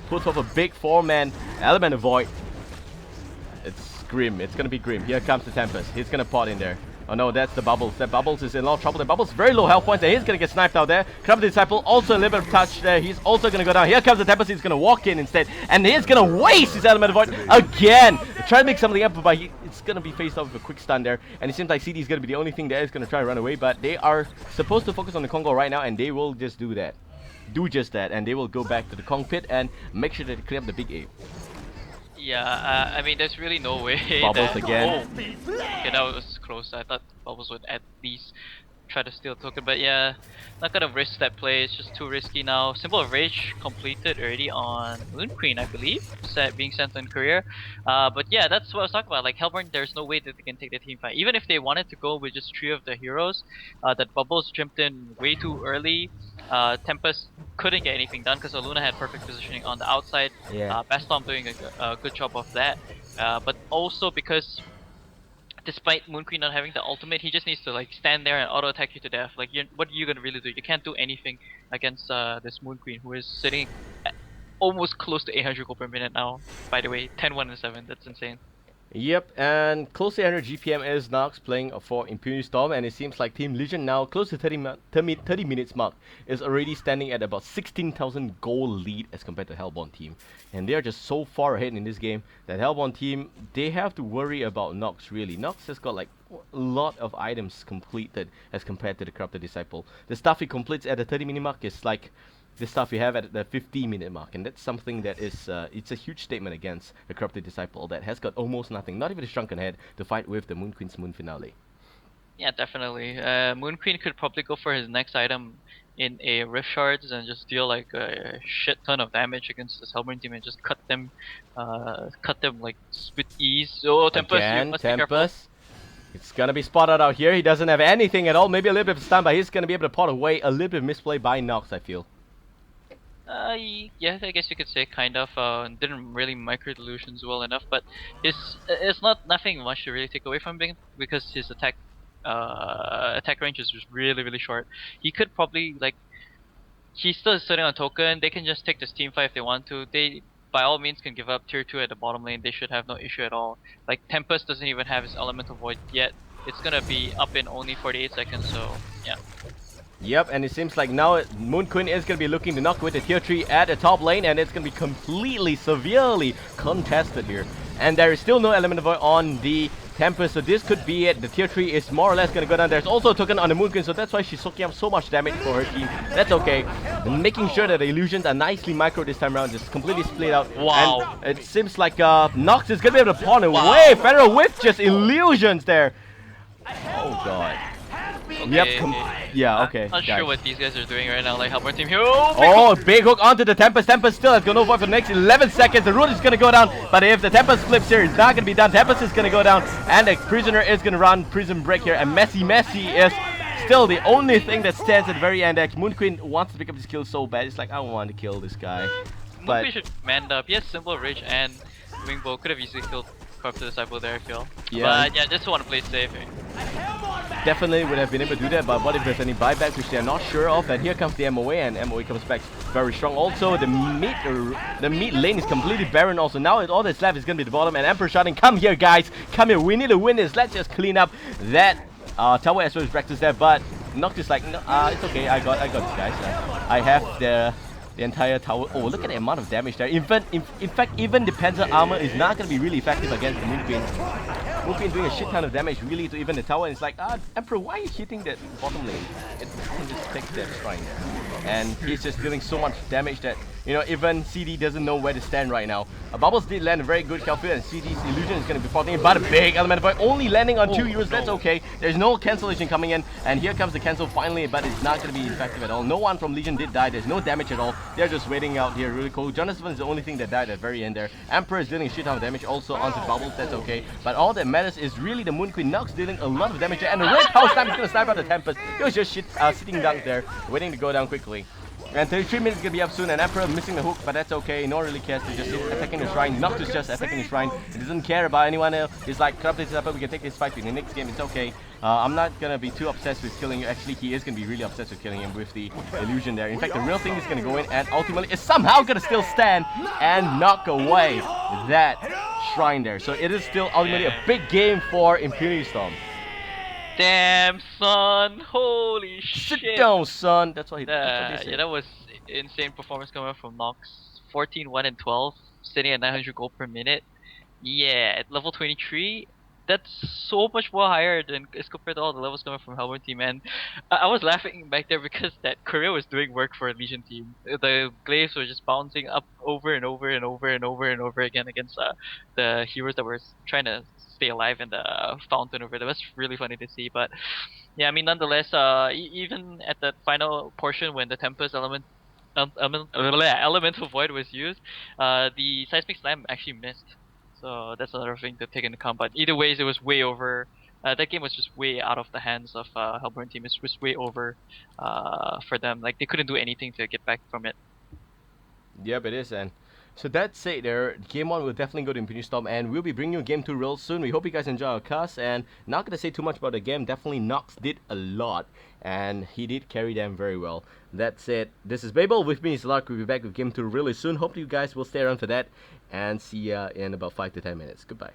put off a big 4-man Element of Void, it's grim. It's gonna be grim. Here comes the Tempest. He's gonna pot in there. Oh no, that's the Bubbles. That Bubbles is in a lot of trouble. The Bubbles very low health points, and he's gonna get sniped out there. Corrupted Disciple also a little bit of touch there. He's also gonna go down. Here comes the Tempest. He's gonna walk in instead, and he's gonna waste his Element of Void again. Try to make something up, but it's gonna be faced off with a quick stun there. And it seems like CD is gonna be the only thing that is gonna try to run away, but they are supposed to focus on the Congo right now, and they will just do that. Do just that, and they will go back to the Kong pit and make sure that they clear up the big A.
Yeah, I mean, there's really no way.
Bubbles again.
Oh, okay, that was close. I thought Bubbles would at least try to steal a token, but yeah, not gonna risk that play. It's just too risky now. Symbol of Rage completed already on Moon Queen, I believe, being sent on career. But yeah, that's what I was talking about. Like Hellborn, there's no way that they can take the team fight. Even if they wanted to go with just 3 of the heroes, that Bubbles jumped in way too early. Tempest couldn't get anything done because Luna had perfect positioning on the outside.
Yeah.
Bastom doing a good job of that. But also because despite Moon Queen not having the ultimate, he just needs to like stand there and auto attack you to death. Like, what are you gonna really do? You can't do anything against this Moon Queen who is sitting at almost close to 800 gold per minute now. By the way, 10, 1, and 7. That's insane.
Yep, and close to 800 GPM is Nox playing for Impunity Storm, and it seems like Team Legion now, close to 30 minutes mark, is already standing at about 16,000 gold lead as compared to Hellborn team. And they are just so far ahead in this game that Hellborn team, they have to worry about Nox really. Nox has got like a lot of items completed as compared to the Corrupted Disciple. The stuff he completes at the 30-minute mark is like the stuff you have at the 15-minute mark, and that's something that is it's a huge statement against the Corrupted Disciple that has got almost nothing, not even a Shrunken Head, to fight with the Moon Queen's Moon Finale.
Yeah, definitely. Moon Queen could probably go for his next item in a Rift Shards and just deal like a shit ton of damage against this Hellborn team and just cut them like with ease. Oh, Tempest!
Again,
you must be careful.
Tempest. It's gonna be spotted out here. He doesn't have anything at all. Maybe a little bit of stun, but he's gonna be able to pot away a little bit of misplay by Nox, I feel.
Yeah, I guess you could say kind of. Didn't really micro delusions well enough, but it's nothing much to really take away from him because his attack range is just really short. He could probably like, he's still sitting on token. They can just take this team fight if they want to. They by all means can give up tier 2 at the bottom lane. They should have no issue at all. Like Tempest doesn't even have his Elemental Void yet. It's gonna be up in only 48 seconds. So yeah.
Yep, and it seems like now Moon Queen is going to be looking to knock with the tier 3 at the top lane, and it's going to be completely, severely contested here. And there is still no Element of Void on the Tempest, so this could be it. The tier 3 is more or less going to go down. There's also a token on the Moon Queen, so that's why she's soaking up so much damage for her team. That's okay. And making sure that the illusions are nicely micro this time around, just completely split out.
Wow.
And it seems like Nox is going to be able to pawn away. Federal with just illusions there. Oh god. Yep.
okay.
Yeah. Okay.
Not
guys.
sure what these guys are doing right now. Like Halberd team here.
Oh, big hook onto the Tempest. Tempest still has gonna go for the next 11 seconds. The root is gonna go down, but if the Tempest flips here, it's not gonna be done. Tempest is gonna go down, and the Prisoner is gonna run Prison Break here. And Messi is still the only thing that stands at the very end. Moon Queen wants to pick up this kill so bad. It's like, I want to kill this guy. But
Moonqueen should manned up. He has Symbol Rage and Wingbow. Could have easily killed Corrupted Disciple there, I feel.
Yeah.
But yeah, just want to play safe.
definitely would have been able to do that, but what if there's any buyback, which they're not sure of? And here comes the MOA, and MOA comes back very strong. Also, the mid lane is completely barren. Also, now all that's left is gonna be the bottom, and Emperor shouting, "Come here, guys! Come here! We need to win this. Let's just clean up that tower as well as practice there." But Noctis like, no, it's okay. I got this, guys. I have the entire tower. Oh, look at the amount of damage there. In fact, even the Panzer armor is not gonna be really effective against the Moon Queen. Moon Queen doing a shit ton of damage really to even the tower, and it's like, Emperor, why are you hitting that bottom lane? It can just take that shrine there. And he's just dealing so much damage that, you know, even CD doesn't know where to stand right now. Bubbles did land a very good calculate, and CD's illusion is going to be falling in, but a big element void only landing on 2 euros. That's okay. There's no cancellation coming in, and here comes the cancel finally, but it's not going to be effective at all. No one from Legion did die. There's no damage at all. They're just waiting out here. Really cool. Jonathan is the only thing that died at the very end there. Emperor is dealing a shit ton of damage also onto Bubbles. That's okay. But all that matters is really the Moon Queen. Nox dealing a lot of damage there, and the Red Power Snipe is going to snipe out the Tempest. He was just sitting down there, waiting to go down quickly. And 33 minutes gonna be up soon, and Emperor missing the hook, but that's okay. No one really cares. He's just attacking the shrine. Noctis just attacking the shrine. He doesn't care about anyone else. He's like, corrupted this up, we can take this fight in the next game. It's okay. I'm not gonna be too obsessed with killing you. Actually, he is gonna be really obsessed with killing him with the illusion there. In fact, the real thing is gonna go in and ultimately is somehow gonna still stand and knock away that shrine there. So it is still ultimately a big game for Impunity Storm.
Damn, son! Holy shit!
Sit down, son. That's what he. That's what they
Yeah, that was insane performance coming from Nox. 14, 1, and 12, sitting at 900 gold per minute. Yeah, at level 23, that's so much more higher than as compared to all the levels coming from Hellborn team. And I was laughing back there because that courier was doing work for a Legion team. The glaives were just bouncing up over and over and over and over and over again against the heroes that were trying to stay alive in the fountain over there. That was really funny to see. But yeah, I mean, nonetheless, even at that final portion when the Tempest Elemental Void was used, the Seismic Slam actually missed. So that's another thing to take into account. But either ways, it was way over. That game was just way out of the hands of Hellborn team. It was way over for them. Like, they couldn't do anything to get back from it.
Yep, it is, and so that's it there. Game 1 will definitely go to Impunity Storm, and we'll be bringing you Game 2 real soon. We hope you guys enjoy our cast, and not gonna say too much about the game. Definitely Nox did a lot, and he did carry them very well. That's it. This is Babael. With me is Lark. We'll be back with Game 2 really soon. Hope you guys will stay around for that, and see ya in about 5 to 10 minutes. Goodbye.